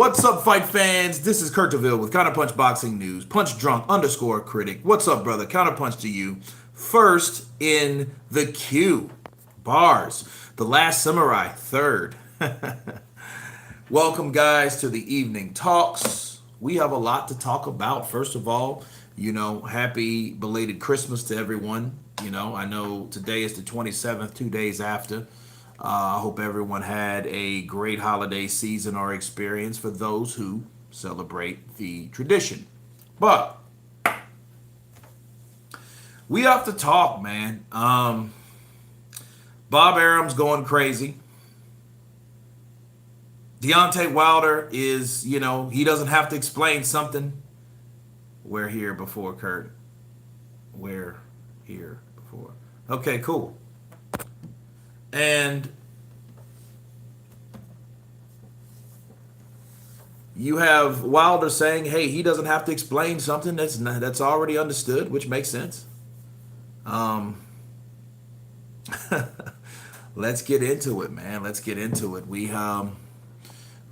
What's up, fight fans? This is Kurt DeVille with Counterpunch Boxing News. Punch drunk underscore critic. What's up, brother? Counterpunch to you. First in the queue. Bars. The Last Samurai. Third. Welcome, guys, to the evening talks. We have a lot to talk about. First of all, happy belated Christmas to everyone. I know today is the 27th, 2 days after. I hope everyone had a great holiday season or experience for those who celebrate the tradition. But we have to talk, man. Bob Arum's going crazy. Deontay Wilder is, he doesn't have to explain something. We're here before, Kurt. We're here before. Okay, cool. And you have Wilder saying, hey, he doesn't have to explain something that's already understood, which makes sense. Let's get into it, man. Let's get into it. We have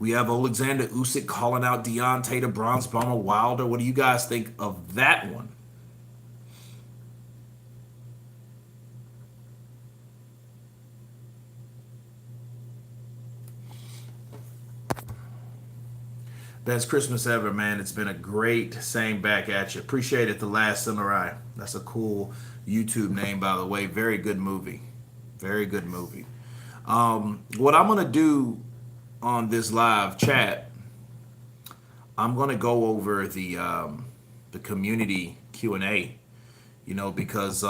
Alexander Usyk calling out Deontay the Bronze Bomber Wilder. What do you guys think of that one? Best Christmas ever, man. It's been a great same back at you. Appreciate it, The Last Samurai. That's a cool YouTube name, by the way. Very good movie. Very good movie. What I'm going to do on this live chat, I'm going to go over the community Q&A, because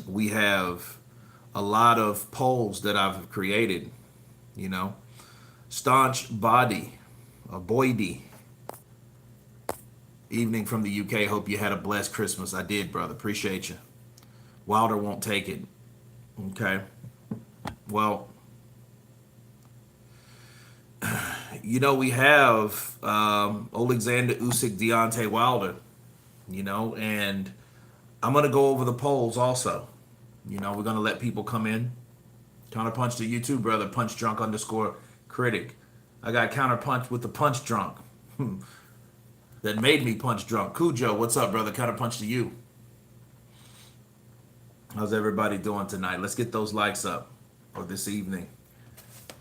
we have a lot of polls that I've created, Staunch Body, Boydie, evening from the UK. Hope you had a blessed Christmas. I did, brother. Appreciate you. Wilder won't take it. Okay. Well, we have Alexander Usyk, Deontay Wilder, and I'm going to go over the polls also. We're going to let people come in. Counterpunch to YouTube, brother. Punch drunk underscore critic. I got counterpunch with the punch drunk. That made me punch drunk. Cujo, what's up, brother? Counterpunch to you. How's everybody doing tonight? Let's get those likes up. Or this evening.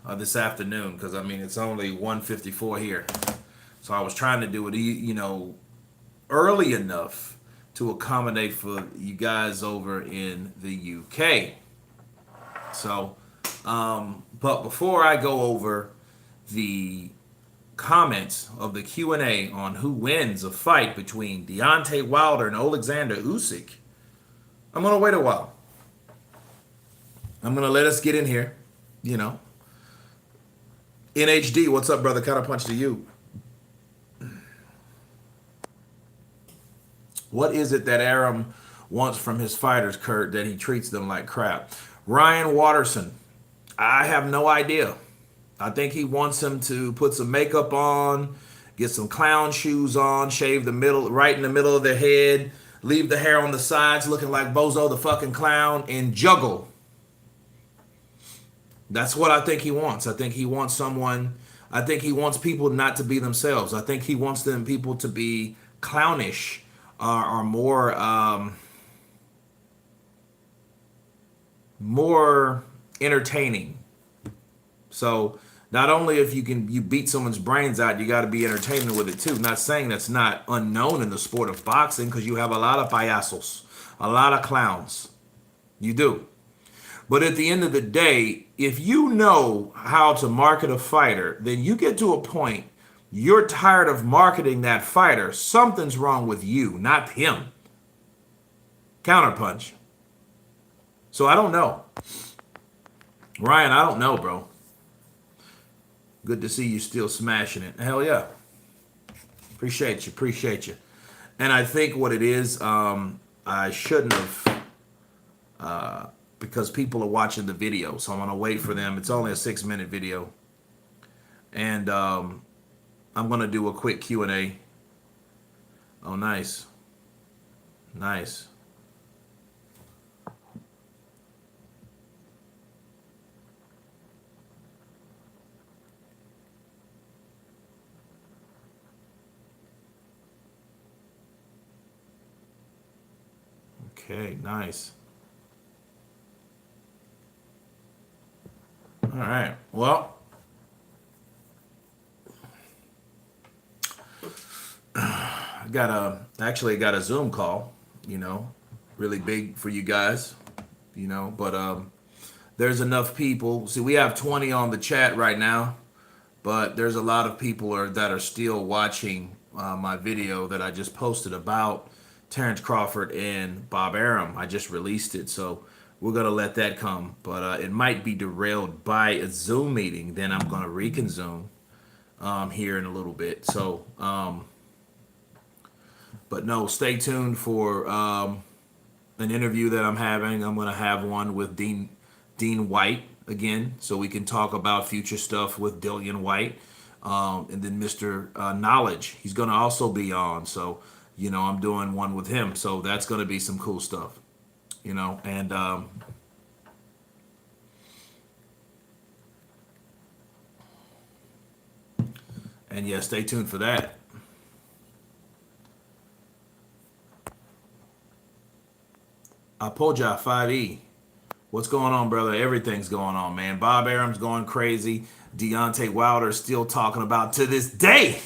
Or this afternoon. Because, it's only 1:54 here. So I was trying to do it, early enough to accommodate for you guys over in the UK. So, but before I go over the comments of the Q&A on who wins a fight between Deontay Wilder and Alexander Usyk, I'm going to wait a while. I'm going to let us get in here, NHD, what's up, brother? Counterpunch to you. What is it that Arum wants from his fighters, Kurt, that he treats them like crap? Ryan Watterson, I have no idea. I think he wants him to put some makeup on, get some clown shoes on, shave the middle, right in the middle of their head, leave the hair on the sides looking like Bozo the fucking clown, and juggle. That's what I think he wants. I think he wants people not to be themselves. I think he wants people to be clownish. Are more entertaining. So not only if you beat someone's brains out, you got to be entertaining with it too. Not saying that's not unknown in the sport of boxing, because you have a lot of payasos, a lot of clowns. You do. But at the end of the day, if you know how to market a fighter, then you get to a point you're tired of marketing that fighter. Something's wrong with you, not him. Counterpunch. So I don't know. Ryan, I don't know, bro. Good to see you still smashing it. Hell yeah. Appreciate you. And I think what it is, I shouldn't have, because people are watching the video, so I'm going to wait for them. It's only a 6-minute video. And I'm going to do a quick Q&A. Oh, nice. Nice. Okay, nice. All right. Well, I got a Zoom call, you know, really big for you guys, but there's enough people. See, we have 20 on the chat right now, but there's a lot of people that are still watching my video that I just posted about Terrence Crawford and Bob Arum. I just released it, so we're gonna let that come, but it might be derailed by a Zoom meeting. Then I'm gonna reconsume here in a little bit. So, but no, stay tuned for an interview that I'm having. I'm gonna have one with Dean White again, so we can talk about future stuff with Dillian White, and then Mr. Knowledge. He's gonna also be on. So, I'm doing one with him. So that's gonna be some cool stuff. And yeah, stay tuned for that. Apoja 5E. What's going on, brother? Everything's going on, man. Bob Arum's going crazy. Deontay Wilder still talking about to this day.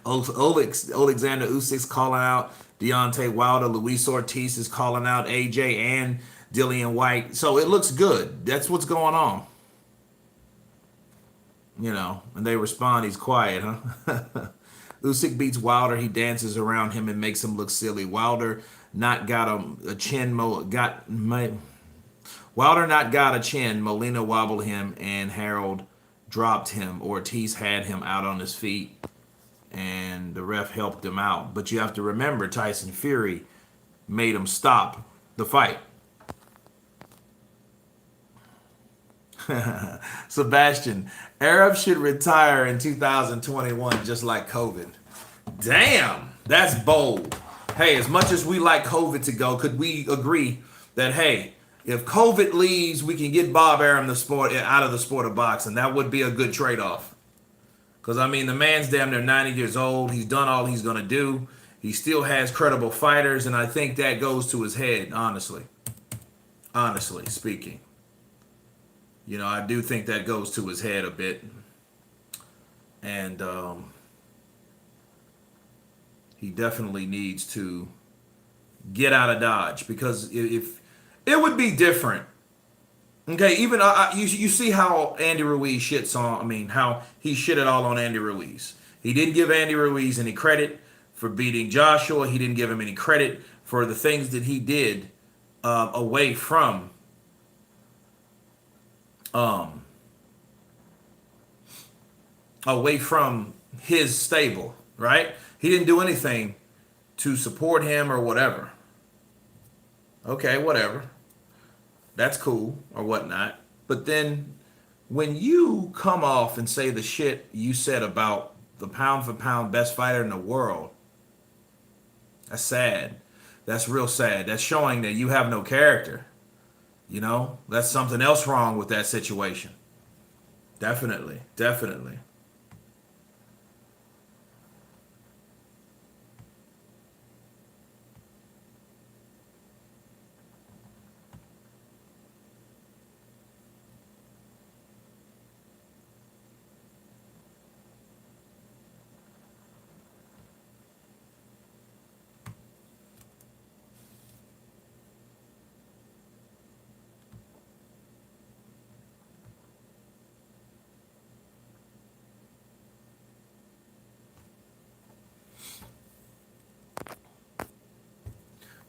Alexander Usyk's calling out Deontay Wilder. Luis Ortiz is calling out AJ and Dillian White. So it looks good. That's what's going on. And they respond, he's quiet, huh? Usyk beats Wilder. He dances around him and makes him look silly. Wilder not got a chin. Wilder not got a chin. Molina wobbled him, and Harold dropped him. Ortiz had him out on his feet, and the ref helped him out. But you have to remember, Tyson Fury made him stop the fight. Sebastian, Arab should retire in 2021 just like COVID. Damn, that's bold. Hey, as much as we like COVID to go, could we agree that, hey, if COVID leaves, we can get Bob Arum out of the sport of boxing? That would be a good trade-off. Because, the man's damn near 90 years old. He's done all he's going to do. He still has credible fighters, and I think that goes to his head, honestly. Honestly speaking. I do think that goes to his head a bit. And he definitely needs to get out of Dodge, because if it would be different. Okay, even you see how Andy Ruiz shits on, how he shit it all on Andy Ruiz. He didn't give Andy Ruiz any credit for beating Joshua. He didn't give him any credit for the things that he did away from his stable, right? He didn't do anything to support him or whatever. Okay, whatever. That's cool or whatnot. But then when you come off and say the shit you said about the pound for pound best fighter in the world, that's sad. That's real sad. That's showing that you have no character. That's something else wrong with that situation. Definitely.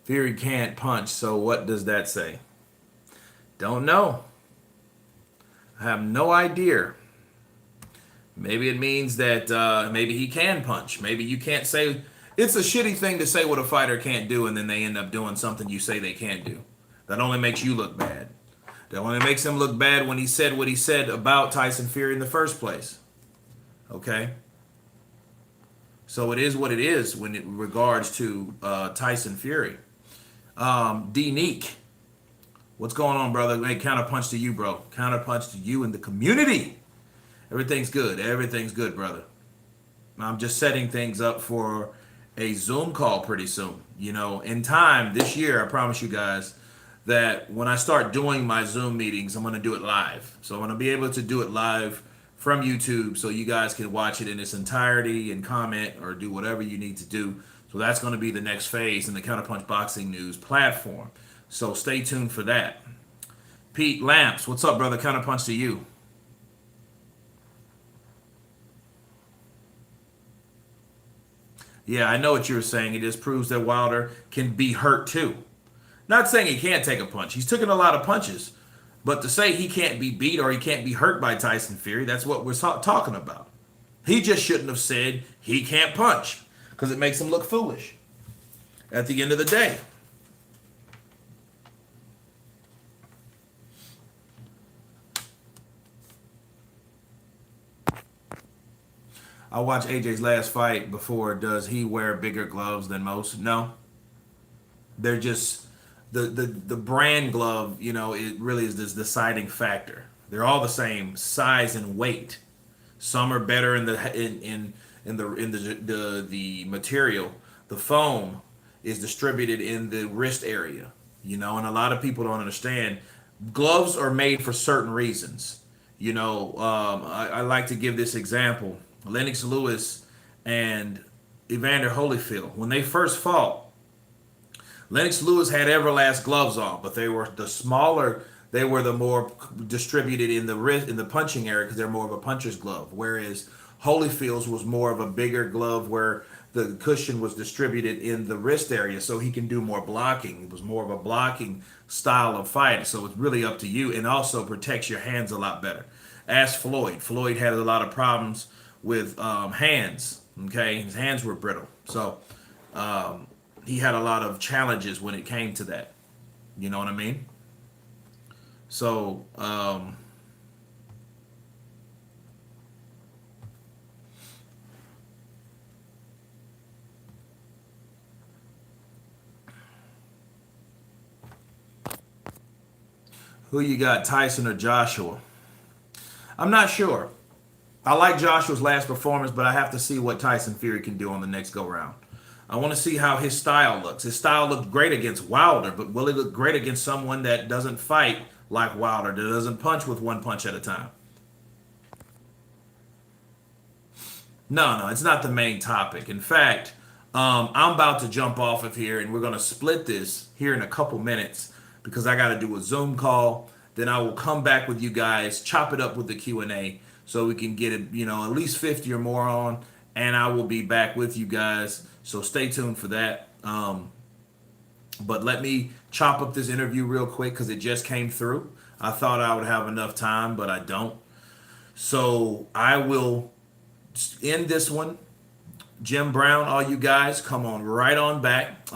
Fury can't punch, so what does that say? Don't know. I have no idea. Maybe it means that maybe he can punch. Maybe you can't say. It's a shitty thing to say what a fighter can't do, and then they end up doing something you say they can't do. That only makes you look bad. That only makes him look bad when he said what he said about Tyson Fury in the first place. Okay? So it is what it is when it regards to Tyson Fury. D-Neek. What's going on, brother? Hey, counterpunch to you, bro. Counterpunch to you and the community. Everything's good. Everything's good, brother. I'm just setting things up for a Zoom call pretty soon. In time this year, I promise you guys that when I start doing my Zoom meetings, I'm going to do it live. So I'm going to be able to do it live from YouTube so you guys can watch it in its entirety and comment or do whatever you need to do. So that's going to be the next phase in the Counterpunch Boxing News platform. So stay tuned for that. Pete Lamps, what's up, brother? Counterpunch to you. Yeah, I know what you were saying. It just proves that Wilder can be hurt too. Not saying he can't take a punch. He's taken a lot of punches. But to say he can't be beat or he can't be hurt by Tyson Fury, that's what we're talking about. He just shouldn't have said he can't punch because it makes him look foolish at the end of the day. I watched AJ's last fight before. Does he wear bigger gloves than most? No. They're just the brand glove, it really is this deciding factor. They're all the same size and weight. Some are better in the material. The foam is distributed in the wrist area, and a lot of people don't understand. Gloves are made for certain reasons. I like to give this example. Lennox Lewis and Evander Holyfield, when they first fought, Lennox Lewis had Everlast gloves on, but they were the smaller. They were the more distributed in the wrist, in the punching area, because they're more of a puncher's glove. Whereas Holyfield's was more of a bigger glove, where the cushion was distributed in the wrist area, so he can do more blocking. It was more of a blocking style of fight, so it's really up to you, and also protects your hands a lot better. Ask Floyd. Floyd had a lot of problems with hands. Okay, his hands were brittle, so he had a lot of challenges when it came to that. You know what I mean? So who you got, Tyson or Joshua? I'm not sure. I like Joshua's last performance, but I have to see what Tyson Fury can do on the next go round. I want to see how his style looks. His style looked great against Wilder, but will it look great against someone that doesn't fight like Wilder, that doesn't punch with one punch at a time? No, it's not the main topic. In fact, I'm about to jump off of here, and we're going to split this here in a couple minutes because I got to do a Zoom call. Then I will come back with you guys, chop it up with the Q&A, so we can get it, at least 50 or more on, and I will be back with you guys. So stay tuned for that. But let me chop up this interview real quick because it just came through. I thought I would have enough time, but I don't. So I will end this one. Jim Brown, all you guys, come on right on back.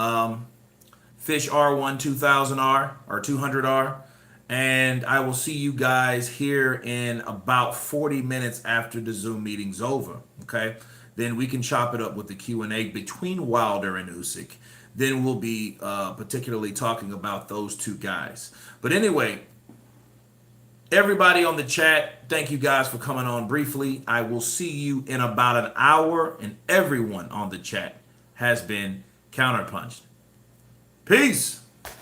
Fish R1 2000R or 200R. And I will see you guys here in about 40 minutes after the Zoom meeting's over. Okay? Then we can chop it up with the Q&A between Wilder and Usyk. Then we'll be particularly talking about those two guys. But anyway, everybody on the chat, thank you guys for coming on briefly. I will see you in about an hour, and everyone on the chat has been counterpunched. Peace.